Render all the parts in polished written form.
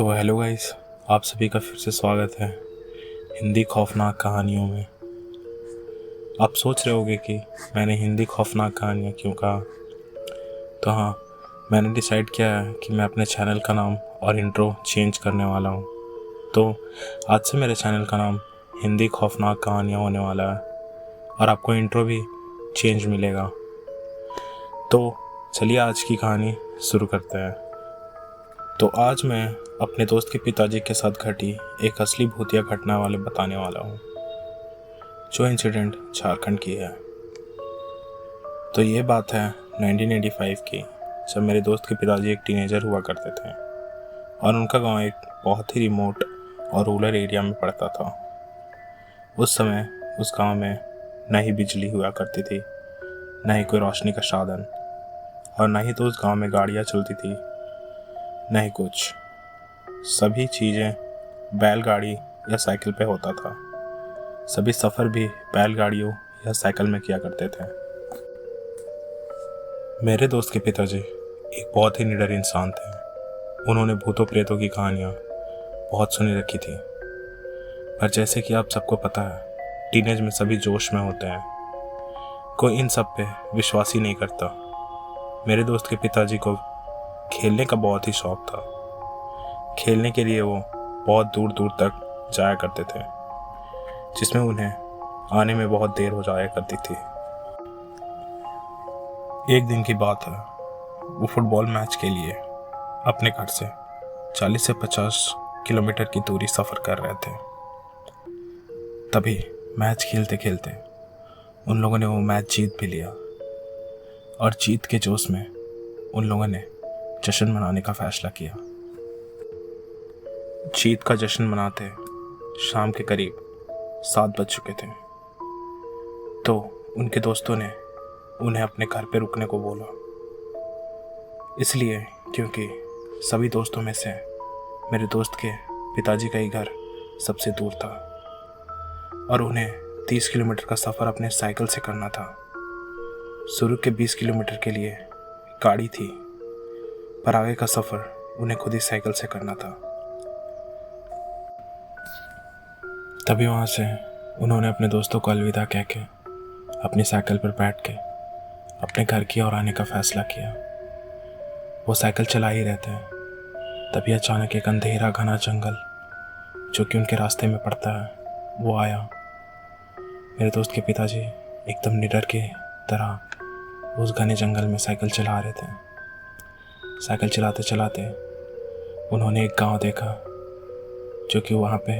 तो hello guys, आप सभी का फिर से स्वागत है हिंदी खौफनाक कहानियों में। आप सोच रहे होंगे कि मैंने हिंदी खौफनाक कहानियाँ क्यों कहा। तो हाँ, मैंने डिसाइड किया है कि मैं अपने चैनल का नाम और इंट्रो चेंज करने वाला हूँ। तो आज से मेरे चैनल का नाम हिंदी खौफनाक कहानियाँ होने वाला है और आपको इंट्रो भी चेंज मिलेगा। तो चलिए आज की कहानी शुरू करते हैं। तो आज मैं अपने दोस्त के पिताजी के साथ घटी एक असली भूतिया घटना वाले बताने वाला हूँ, जो इंसिडेंट झारखंड की है। तो ये बात है 1985 की, जब मेरे दोस्त के पिताजी एक टीनेजर हुआ करते थे और उनका गांव एक बहुत ही रिमोट और रूरल एरिया में पड़ता था। उस समय उस गांव में न ही बिजली हुआ करती थी, न ही कोई रोशनी का साधन, और न ही तो उस गांव में गाड़ियाँ चलती थी, न ही कुछ। सभी चीज़ें बैलगाड़ी या साइकिल पे होता था। सभी सफ़र भी बैलगाड़ियों या साइकिल में किया करते थे। मेरे दोस्त के पिताजी एक बहुत ही निडर इंसान थे। उन्होंने भूतों प्रेतों की कहानियाँ बहुत सुनी रखी थी, पर जैसे कि आप सबको पता है, टीनेज में सभी जोश में होते हैं। कोई इन सब पे विश्वास ही नहीं करता। मेरे दोस्त के पिताजी को खेलने का बहुत ही शौक था। खेलने के लिए वो बहुत दूर दूर तक जाया करते थे, जिसमें उन्हें आने में बहुत देर हो जाया करती थी। एक दिन की बात है, वो फुटबॉल मैच के लिए अपने घर से 40 से 50 किलोमीटर की दूरी सफ़र कर रहे थे। तभी मैच खेलते खेलते उन लोगों ने वो मैच जीत भी लिया, और जीत के जोश में उन लोगों ने जश्न मनाने का फैसला किया। जीत का जश्न मनाते शाम के करीब 7 बज चुके थे। तो उनके दोस्तों ने उन्हें अपने घर पे रुकने को बोला, इसलिए क्योंकि सभी दोस्तों में से मेरे दोस्त के पिताजी का ही घर सबसे दूर था और उन्हें 30 किलोमीटर का सफ़र अपने साइकिल से करना था। शुरू के 20 किलोमीटर के लिए गाड़ी थी, पर आगे का सफ़र उन्हें खुद ही साइकिल से करना था। तभी वहाँ से उन्होंने अपने दोस्तों को अलविदा कह के अपनी साइकिल पर बैठ के अपने घर की ओर आने का फैसला किया। वो साइकिल चला ही रहे थे, तभी अचानक एक अंधेरा घना जंगल जो कि उनके रास्ते में पड़ता है, वो आया। मेरे दोस्त के पिताजी एकदम निडर की तरह उस घने जंगल में साइकिल चला रहे थे। साइकिल चलाते चलाते उन्होंने एक गांव देखा, जो कि वहाँ पे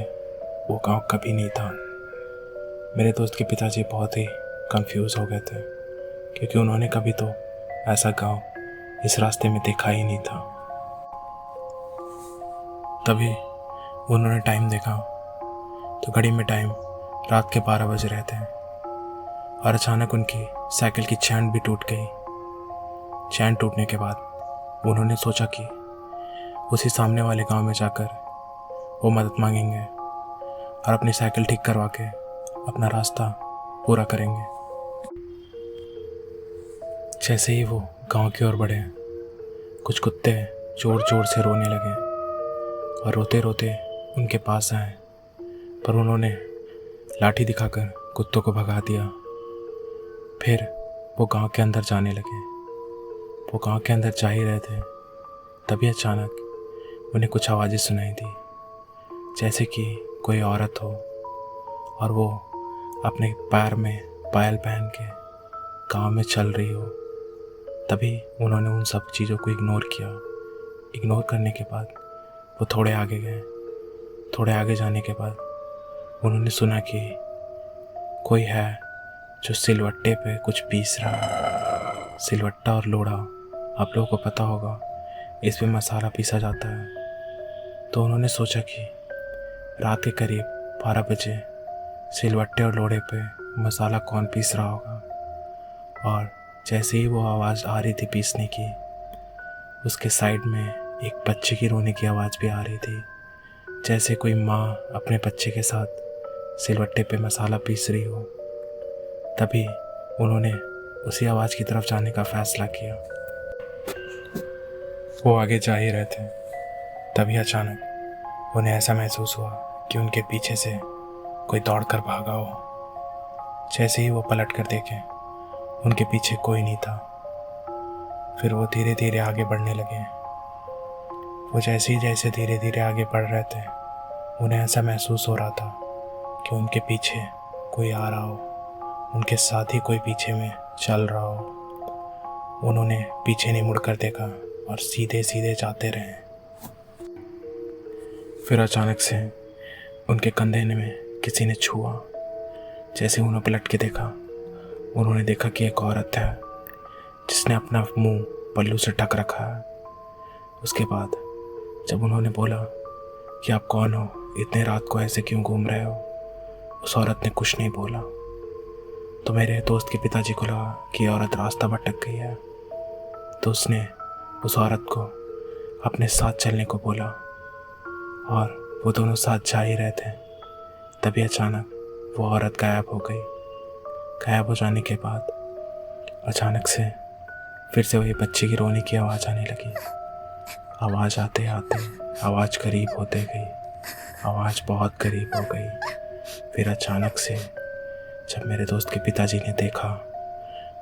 वो गांव कभी नहीं था। मेरे दोस्त के पिताजी बहुत ही कंफ्यूज हो गए थे, क्योंकि उन्होंने कभी तो ऐसा गांव इस रास्ते में देखा ही नहीं था। तभी उन्होंने टाइम देखा तो घड़ी में टाइम रात के 12 बज रहे थे, और अचानक उनकी साइकिल की चैन भी टूट गई। चैन टूटने के बाद उन्होंने सोचा कि उसी सामने वाले गांव में जाकर वो मदद मांगेंगे और अपनी साइकिल ठीक करवा के अपना रास्ता पूरा करेंगे। जैसे ही वो गांव की ओर बढ़े, कुछ कुत्ते जोर जोर से रोने लगे और रोते रोते उनके पास आए, पर उन्होंने लाठी दिखाकर कुत्तों को भगा दिया। फिर वो गांव के अंदर जाने लगे। वो गांव के अंदर जा ही रहे थे, तभी अचानक उन्हें कुछ आवाज़ें सुनाई दी, जैसे कि कोई औरत हो और वो अपने पैर में पायल पहन के गांव में चल रही हो। तभी उन्होंने उन सब चीज़ों को इग्नोर किया। इग्नोर करने के बाद वो थोड़े आगे गए। थोड़े आगे जाने के बाद उन्होंने सुना कि कोई है जो सिलवट्टे पे कुछ पीस रहा है। सिलवट्टा और लोढ़ा आप लोगों को पता होगा, इस पे मसाला पीसा जाता है। तो उन्होंने सोचा कि रात के करीब 12 बजे सिलवट्टे और लोढ़े पे मसाला कौन पीस रहा होगा। और जैसे ही वो आवाज़ आ रही थी पीसने की, उसके साइड में एक बच्चे की रोने की आवाज़ भी आ रही थी, जैसे कोई माँ अपने बच्चे के साथ सिलवट्टे पे मसाला पीस रही हो। तभी उन्होंने उसी आवाज़ की तरफ जाने का फैसला किया। वो आगे जा ही रहे थे, तभी अचानक उन्हें ऐसा महसूस हुआ कि उनके पीछे से कोई दौड़ कर भागा हो। जैसे ही वो पलट कर देखे, उनके पीछे कोई नहीं था। फिर वो धीरे धीरे आगे बढ़ने लगे। वो जैसे धीरे धीरे आगे बढ़ रहे थे, उन्हें ऐसा महसूस हो रहा था कि उनके पीछे कोई आ रहा हो, उनके साथ ही कोई पीछे में चल रहा हो। उन्होंने पीछे नहीं मुड़कर देखा और सीधे सीधे जाते रहे। फिर अचानक से उनके कंधे में किसी ने छुआ। जैसे उन्हें पलट के देखा, उन्होंने देखा कि एक औरत है जिसने अपना मुंह पल्लू से ढक रखा है। उसके बाद जब उन्होंने बोला कि आप कौन हो, इतने रात को ऐसे क्यों घूम रहे हो, उस औरत ने कुछ नहीं बोला। तो मेरे दोस्त के पिताजी को लगा कि औरत रास्ता भटक गई है, तो उसने उस औरत को अपने साथ चलने को बोला और वो दोनों साथ जा ही रहे थे। तभी अचानक वो औरत गायब हो गई। गायब हो जाने के बाद अचानक से फिर से वही बच्चे की रोने की आवाज़ आने लगी। आवाज़ आते आते आवाज़ करीब होते गई, आवाज़ बहुत करीब हो गई। फिर अचानक से जब मेरे दोस्त के पिताजी ने देखा,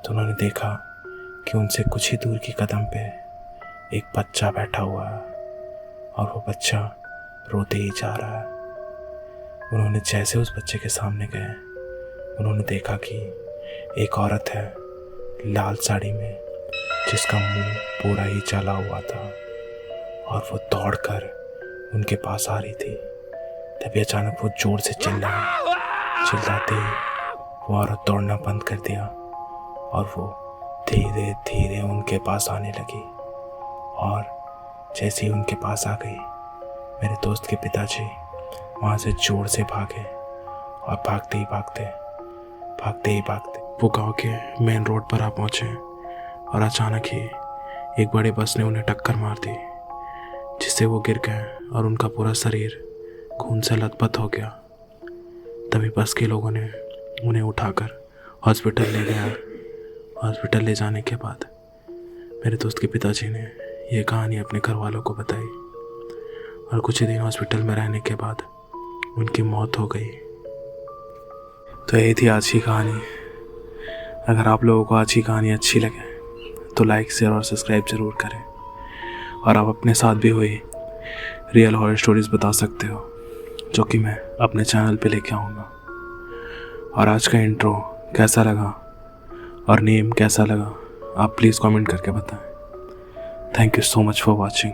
तो उन्होंने देखा कि उनसे कुछ ही दूर की कदम पे एक बच्चा बैठा हुआ है और वो बच्चा रोते ही जा रहा है। उन्होंने जैसे उस बच्चे के सामने गए, उन्होंने देखा कि एक औरत है लाल साड़ी में, जिसका मुंह पूरा ही जला हुआ था और वो दौड़कर उनके पास आ रही थी। तभी अचानक वो जोर से चिल्लाते ही वो औरत दौड़ना बंद कर दिया और वो धीरे धीरे उनके पास आने लगी। और जैसे ही उनके पास आ गई, मेरे दोस्त के पिताजी वहाँ से जोर से भागे और भागते ही भागते वो गांव के मेन रोड पर आ पहुँचे और अचानक ही एक बड़ी बस ने उन्हें टक्कर मार दी, जिससे वो गिर गए और उनका पूरा शरीर खून से लथपथ हो गया। तभी बस के लोगों ने उन्हें उठाकर हॉस्पिटल ले गया। हॉस्पिटल ले जाने के बाद मेरे दोस्त के पिताजी ने ये कहानी अपने घर वालों को बताई और कुछ ही दिन हॉस्पिटल में रहने के बाद उनकी मौत हो गई। तो यही थी आज की कहानी। अगर आप लोगों को आज की कहानी अच्छी लगे तो लाइक, शेयर और सब्सक्राइब ज़रूर करें। और आप अपने साथ भी हुई रियल हॉरर स्टोरीज़ बता सकते हो, जो कि मैं अपने चैनल पे लेके आऊँगा। और आज का इंट्रो कैसा लगा और नेम कैसा लगा, आप प्लीज़ कमेंट करके बताएं। Thank you so much for watching.